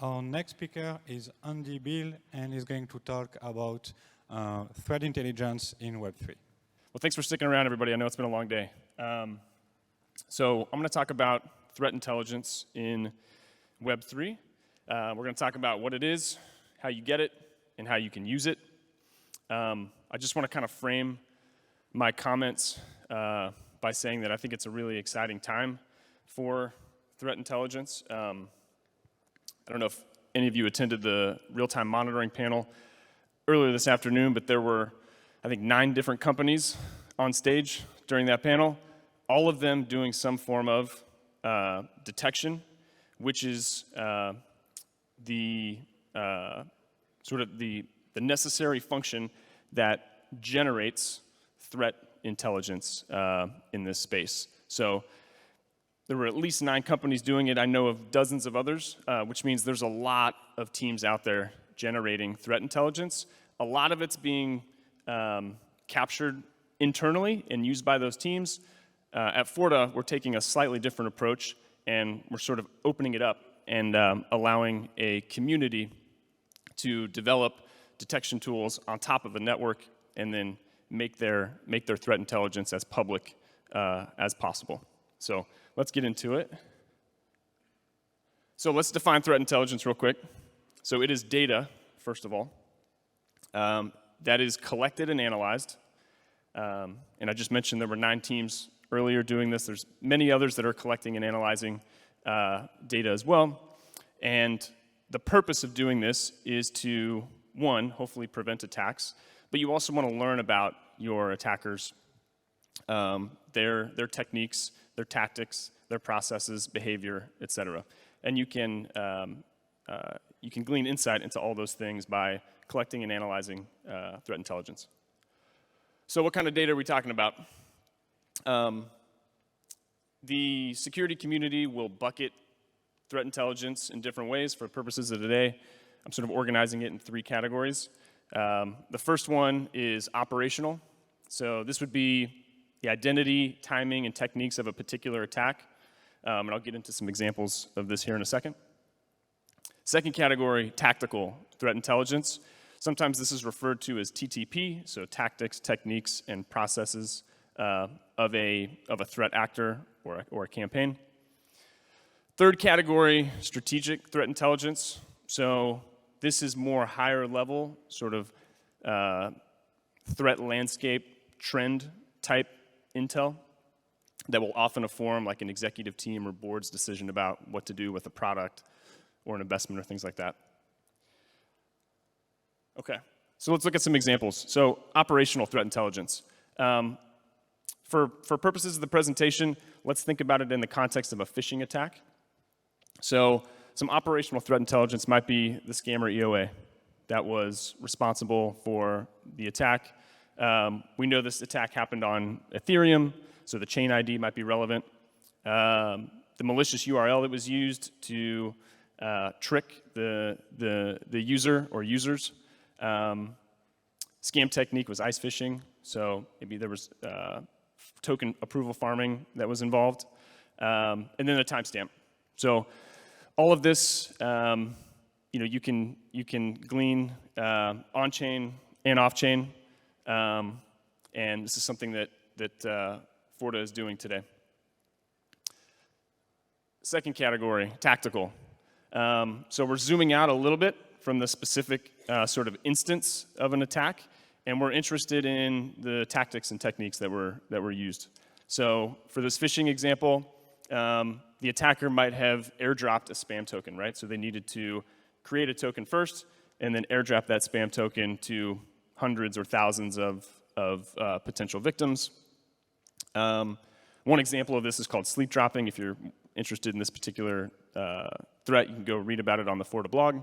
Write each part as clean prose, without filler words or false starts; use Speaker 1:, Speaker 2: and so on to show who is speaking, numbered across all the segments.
Speaker 1: Our next speaker is Beal, and he's going to talk about threat intelligence in Web3.
Speaker 2: Well, thanks for sticking around, everybody. I know it's been a long day. So I'm going to talk about threat intelligence in Web3. We're going to talk about what it is, how you get it, and how you can use it. I just want to kind of frame my comments by saying that I think it's a really exciting time for threat intelligence. I don't know if any of you attended the real-time monitoring panel earlier this afternoon, but there were, I think, 9 different companies on stage during that panel, all of them doing some form of detection, which is the necessary function that generates threat intelligence in this space. So there were at least 9 companies doing it. I know of dozens of others, which means there's a lot of teams out there generating threat intelligence. A lot of it's being captured internally and used by those teams. At Forta, we're taking a slightly different approach, and we're sort of opening it up and allowing a community to develop detection tools on top of a network and then make their threat intelligence as public as possible. So let's get into it. So let's define threat intelligence real quick. So it is data, first of all, that is collected and analyzed. And I just mentioned there were 9 teams earlier doing this. There's many others that are collecting and analyzing data as well. And the purpose of doing this is to, one, hopefully prevent attacks, but you also want to learn about your attackers, their techniques, their tactics, their processes, behavior, etc. And you can glean insight into all those things by collecting and analyzing threat intelligence. So what kind of data are we talking about? The security community will bucket threat intelligence in different ways for purposes of today. I'm sort of organizing it in 3 categories. The first one is operational. So this would be the identity, timing, and techniques of a particular attack. And I'll get into some examples of this here in a second. Second category, tactical threat intelligence. Sometimes this is referred to as TTP, so tactics, techniques, and processes of a threat actor or a campaign. Third category, strategic threat intelligence. So this is more higher level, sort of threat landscape, trend type intel that will often inform like an executive team or board's decision about what to do with a product or an investment or things like that. Okay, so let's look at some examples. So operational threat intelligence. For purposes of the presentation, let's think about it in the context of a phishing attack. So some operational threat intelligence might be the scammer EOA that was responsible for the attack. We know this attack happened on Ethereum, so the chain ID might be relevant. The malicious URL that was used to trick the user or users. Scam technique was ice phishing, so maybe there was token approval farming that was involved. And then a timestamp. So all of this, you can glean on-chain and off-chain, and this is something that Forta is doing today. Second category, tactical. So we're zooming out a little bit from the specific sort of instance of an attack, and we're interested in the tactics and techniques that were used. So for this phishing example, the attacker might have airdropped a spam token, right? So they needed to create a token first, and then airdrop that spam token to hundreds or thousands of potential victims. One example of this is called sleep dropping. If you're interested in this particular threat, you can go read about it on the Forta blog.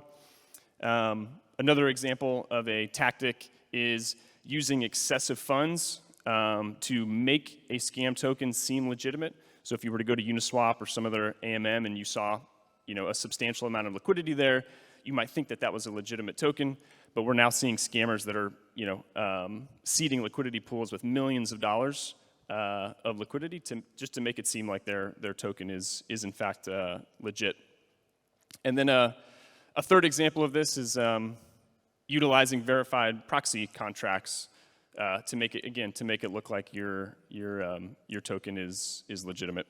Speaker 2: Another example of a tactic is using excessive funds to make a scam token seem legitimate. So if you were to go to Uniswap or some other AMM and you saw a substantial amount of liquidity there, you might think that that was a legitimate token, but we're now seeing scammers that are seeding liquidity pools with millions of dollars of liquidity just to make it seem like their token is in fact legit. And then A third example of this is utilizing verified proxy contracts to make it, again, to make it look like your token is legitimate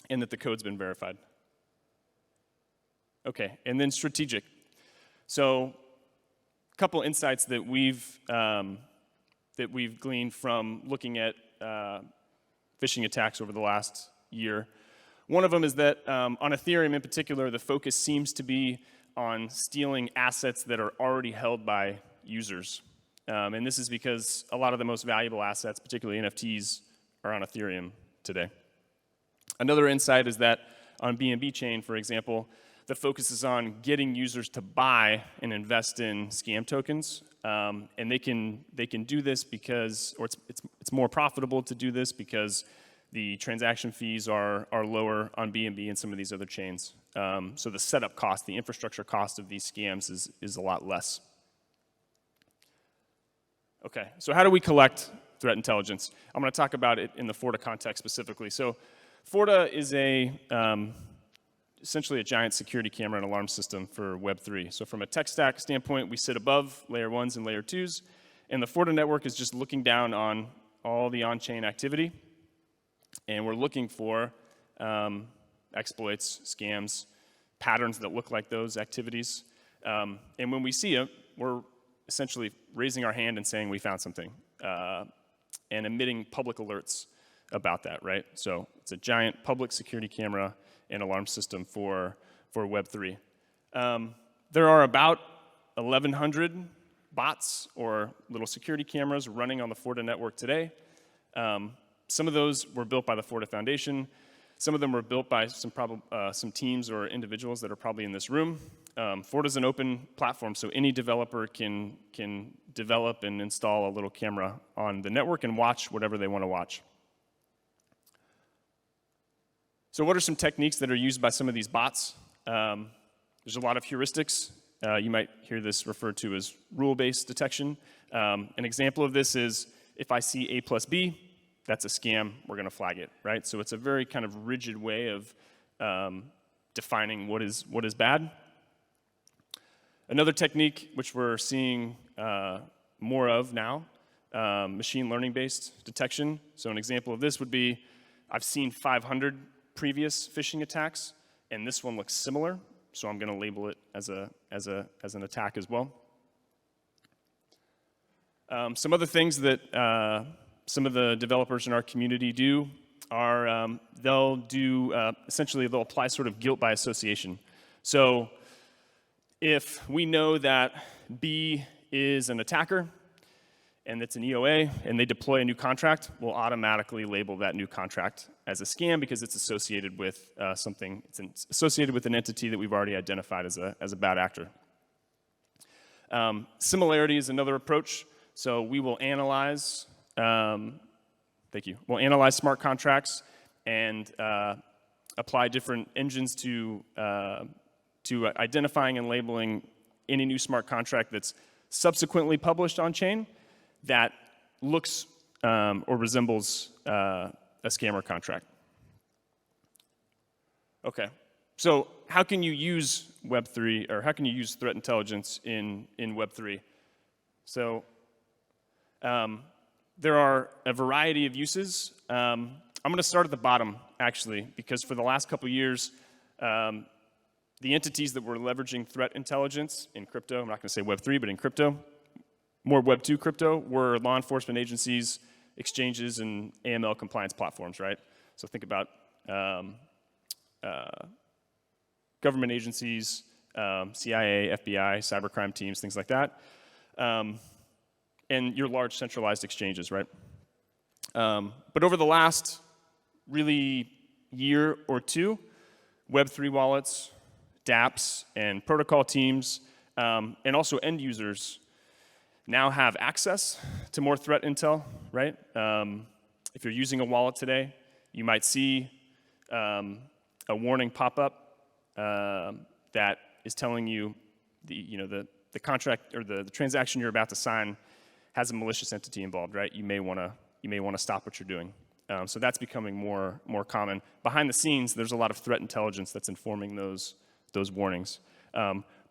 Speaker 2: and that the code's been verified. Okay, and then strategic. So a couple insights that we've gleaned from looking at phishing attacks over the last year. One of them is that on Ethereum in particular, the focus seems to be on stealing assets that are already held by users. And this is because a lot of the most valuable assets, particularly NFTs, are on Ethereum today. Another insight is that on BNB chain, for example, the focus is on getting users to buy and invest in scam tokens. And they can do this because, or it's more profitable to do this because the transaction fees are lower on BNB and some of these other chains. So the setup cost, the infrastructure cost of these scams is a lot less. Okay, so how do we collect threat intelligence? I'm going to talk about it in the Forta context specifically. So Forta is essentially a giant security camera and alarm system for Web3. So from a tech stack standpoint, we sit above layer 1s and layer 2s, and the Forta network is just looking down on all the on-chain activity, and we're looking for exploits, scams, patterns that look like those activities. And when we see it, we're essentially raising our hand and saying we found something, and emitting public alerts about that, right? So it's a giant public security camera and alarm system for Web3. There are about 1,100 bots or little security cameras running on the Forta network today. Some of those were built by the Forta Foundation. Some of them were built by some teams or individuals that are probably in this room. Forta is an open platform, so any developer can develop and install a little camera on the network and watch whatever they want to watch. So what are some techniques that are used by some of these bots? There's a lot of heuristics. You might hear this referred to as rule-based detection. An example of this is if I see A plus B, that's a scam, we're going to flag it, right? So it's a very kind of rigid way of defining what is bad. Another technique, which we're seeing more of now, machine learning-based detection. So an example of this would be, I've seen 500 previous phishing attacks, and this one looks similar, so I'm going to label it as an attack as well. Some other things that some of the developers in our community do are essentially they'll apply sort of guilt by association. So if we know that B is an attacker and it's an EOA and they deploy a new contract, we'll automatically label that new contract as a scam because it's associated with something, it's associated with an entity that we've already identified as a bad actor. Similarity is another approach. So we will analyze, we'll analyze smart contracts and apply different engines to identifying and labeling any new smart contract that's subsequently published on chain that looks or resembles a scammer contract. Okay, so how can you use Web3, or how can you use threat intelligence in Web3? So there are a variety of uses. I'm going to start at the bottom, actually, because for the last couple years, the entities that were leveraging threat intelligence in crypto, I'm not going to say Web3, but in crypto, more Web2 crypto, were law enforcement agencies, exchanges, and AML compliance platforms, right? So think about government agencies, CIA, FBI, cybercrime teams, things like that, and your large centralized exchanges, right? But over the last really year or two, Web3 wallets, dApps, and protocol teams, and also end users now have access to more threat intel, right? If you're using a wallet today, you might see a warning pop up that is telling you the contract or the transaction you're about to sign has a malicious entity involved, right? You may want to stop what you're doing. So that's becoming more common. Behind the scenes, there's a lot of threat intelligence that's informing those warnings.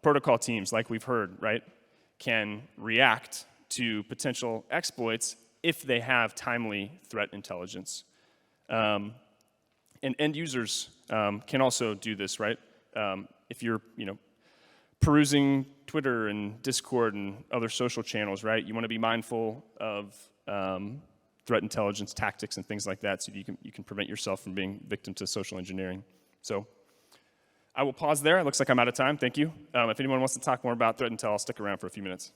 Speaker 2: Protocol teams, like we've heard, right, can react to potential exploits if they have timely threat intelligence. And end users can also do this, right? If you're, perusing Twitter and Discord and other social channels, right? You want to be mindful of threat intelligence tactics and things like that, so you can prevent yourself from being victim to social engineering. So I will pause there. It looks like I'm out of time. Thank you. If anyone wants to talk more about threat intel, I'll stick around for a few minutes.